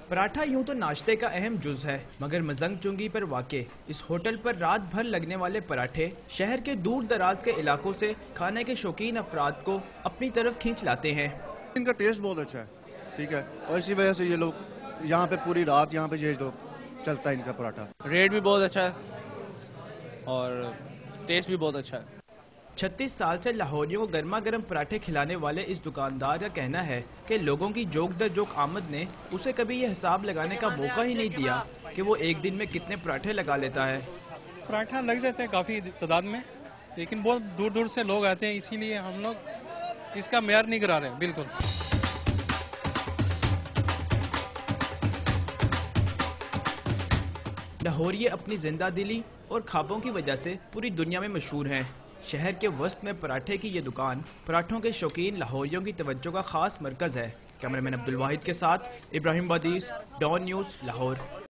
پراٹھا یوں تو ناشتے کا اہم جز ہے، مگر مزنگ چنگی پر واقع اس ہوٹل پر رات بھر لگنے والے پراٹھے شہر کے دور دراز کے علاقوں سے کھانے کے شوقین افراد کو اپنی طرف کھینچ لاتے ہیں۔ ان کا ٹیسٹ بہت اچھا ہے، ٹھیک ہے، اور اسی وجہ سے یہ لوگ یہاں پہ پوری رات یہاں پہ یہ لوگ چلتا ہے ان کا پراٹھا۔ ریٹ بھی بہت اچھا ہے اور ٹیسٹ بھی بہت اچھا ہے۔ 36 سال سے لاہوریوں کو گرما گرم پراٹھے کھلانے والے اس دکاندار کا کہنا ہے کہ لوگوں کی جوک در جوک آمد نے اسے کبھی یہ حساب لگانے کا موقع ہی نہیں دیا کہ وہ ایک دن میں کتنے پراٹھے لگا لیتا ہے۔ پراٹھا لگ جاتے ہیں کافی تعداد میں، لیکن بہت دور دور سے لوگ آتے ہیں، اسی لیے ہم لوگ اس کا معیار نہیں کرا رہے ہیں۔ بالکل لاہوریے اپنی زندہ دلی اور کھابوں کی وجہ سے پوری دنیا میں مشہور ہیں۔ شہر کے وسط میں پراٹھے کی یہ دکان پراٹھوں کے شوقین لاہوریوں کی توجہ کا خاص مرکز ہے۔ کیمرہ مین عبدالواحد کے ساتھ ابراہیم بادیس، ڈان نیوز، لاہور۔